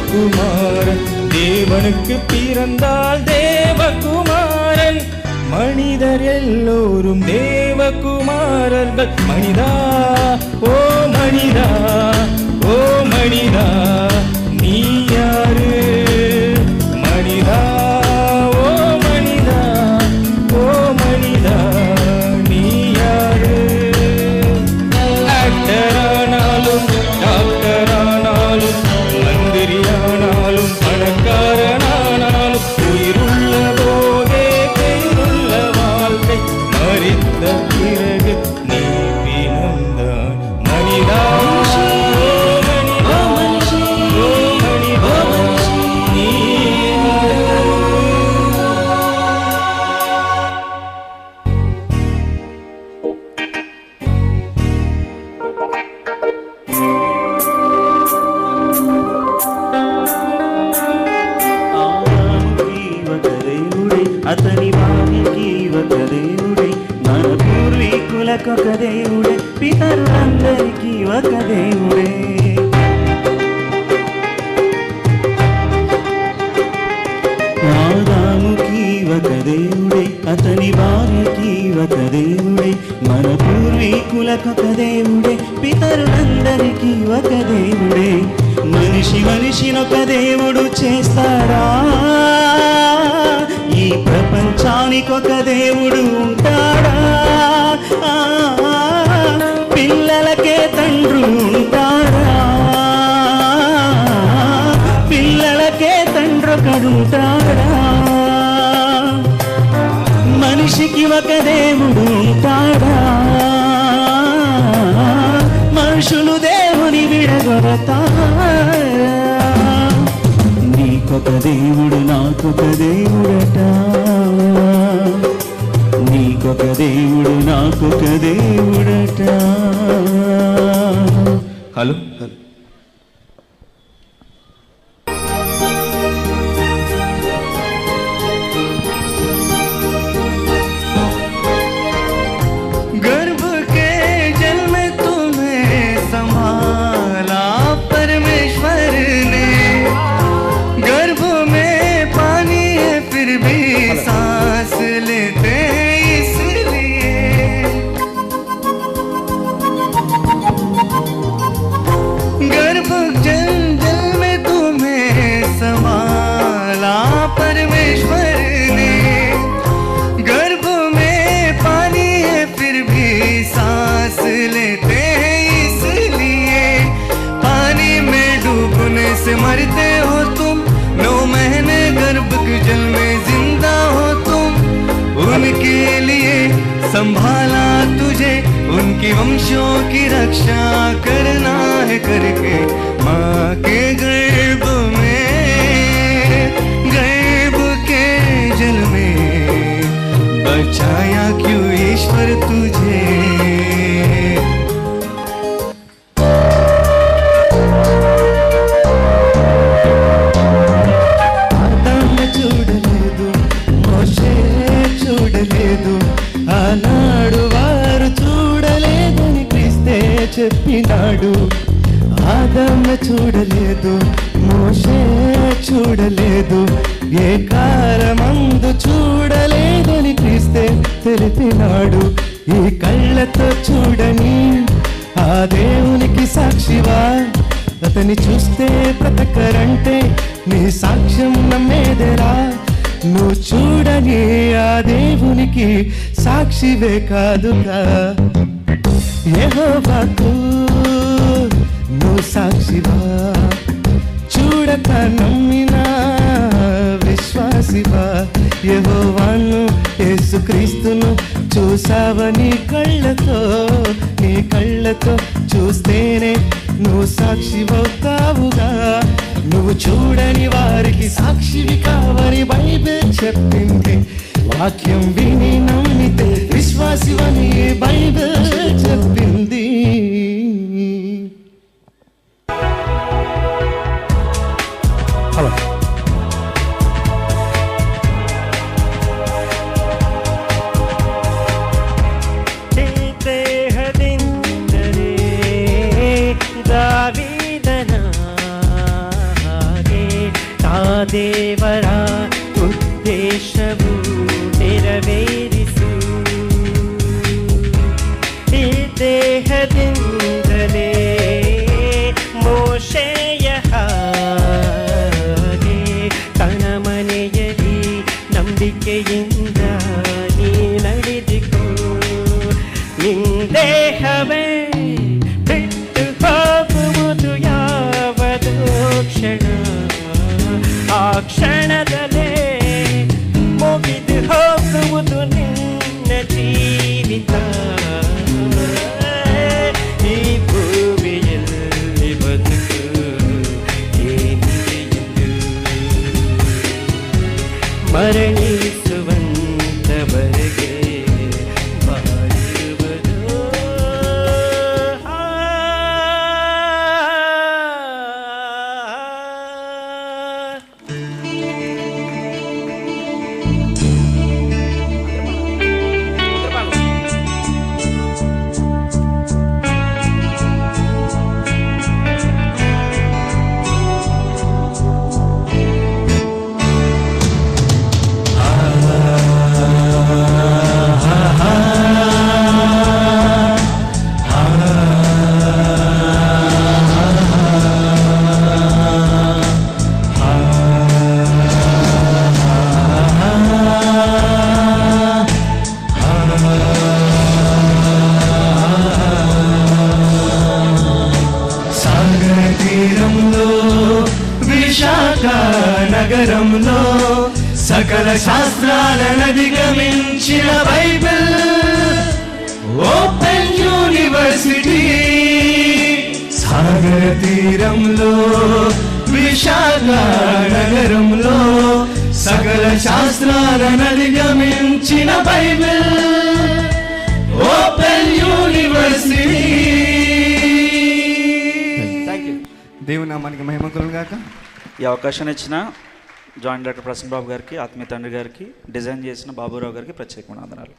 தேவகுமாரன், தேவனுக்கு பிறந்தால் தேவகுமாரன். மனிதர் எல்லோரும் தேவகுமாரர்கள். மனிதா ஓ மனிதா, ஓ மனிதா நீ யாரு? மனிதா ஓ மனிதா, ஓ மனிதா நீ யாரு? ஆக்டரானாலும் டாக்டரானாலும் மந்திரியானாலும் பணக்காரனானாலும் உயிருள்ள போதே பெயருள்ள வாழ்க்கை, மறித்த பிறகு நீ பிணம்தான். மனிதா అతని వారికి ఒక దేవుడే, మన పూర్వీకులకు ఒక దేవుడే, పితరులందరికీ ఒక దేవుడే. ఆదాముకి ఒక దేవుడే, అతని వారికి ఒక దేవుడే, మన పూర్వీకులకు ఒక దేవుడే, పితరులందరికీ ఒక దేవుడే. మనిషి మనిషినొక దేవుడు చేస్తాడా? ఈ ప్రపంచానికి ఒక దేవుడు ఉంటాడా? పిల్లలకే తండ్రులు ఉంటాడా? పిల్లలకే తండ్రొకడుంటాడా? మనిషికి ఒక దేవుడు ఉంటాడా? మనుషులు దేవుని విడగొడతారా? నీకొక దేవుడు నాకొక దేవుడట, నీకొక దేవుడు నాకొక దేవుడట. హలో गर्भ के जल में तुम्हें संभाला परमेश्वर ने, गर्भ में पानी है फिर भी सांस लेते इसलिए, गर्भ जल जल में तुम्हें संभाला परमेश्वर ने, गर्भ में पानी है फिर भी सांस लेते इसलिए, पानी में डूबने से मरते हो तुम, 9 महीने गर्भ के जल में जिंदा हो तुम, उनके लिए संभाला तुझे, उनके वंशों की रक्षा करना है करके माँ के गर्भ में, गर्भ के जल में बचाया क्यों ईश्वर तुझे? చూడలేదు మోషే చూడలేదు, ఆనాడు వారు చూడలేదని క్రీస్తే చెప్పినాడు. ఆదాము చూడలేదు మోషే చూడలేదు, ఏ కాలమందు చూడలేదని క్రీస్తే తెలిపినాడు. ఈ కళ్ళతో చూడని ఆ దేవునికి సాక్షివా? అతని చూస్తే బ్రతకరంటే నీ సాక్ష్యం నమ్మేదెరా? నువ్వు చూడని ఆ దేవునికి సాక్షివే కాదుగా. యెహోవాకు నువ్వు సాక్షివా? చూడక నమ్మినా విశ్వాసివా? యెహోవాను యేసుక్రీస్తును చూసావా నీ కళ్ళతో? నీ కళ్ళతో చూస్తేనే నువ్వు సాక్షివవుతావుగా. నువ్వు చూడని వారికి సాక్షివి కావని బైబిల్ చెప్పింది. వాక్యం విని నమ్మితే విశ్వాసివని బైబిల్ చెప్పింది. दावीदनागे ನಿಂದೇಹವೇ ಬಿಟ್ಟು ಹೋಗುವುದು ಯಾವದು ಕ್ಷಣ, ಆ ಕ್ಷಣದಲ್ಲೇ ಮುಗಿದು ಹೋಗುವುದು ನಿನ್ನ ಜೀವಿತ. ಈ ಭೂಮಿಯಲ್ಲಿ ಬದುಕು ಏನಿದೆಯೆಂದು ಮರಣಿಸುವಂತವರೆಗೆ ಬಾಳುವುದು. తీరంలో విశాఖ నగరంలో సకల శాస్త్రాలను అధిగమించిన బైబిల్ ఓపెన్ యూనివర్సిటీ. సాగర తీరంలో విశాఖ నగరంలో సకల శాస్త్రాలను అధిగమించిన బైబిల్ ఓపెన్ యూనివర్సిటీ. దేవుని నామానికి మహిమ కలుగును గాక. ఈ అవకాశాన్ని ఇచ్చిన జాయింట్ డైరెక్టర్ ప్రసన్న బాబు గారికి, ఆత్మీయ తండ్రి గారికి, డిజైన్ చేసిన బాబురావు గారికి ప్రత్యేకమైన వందనాలు.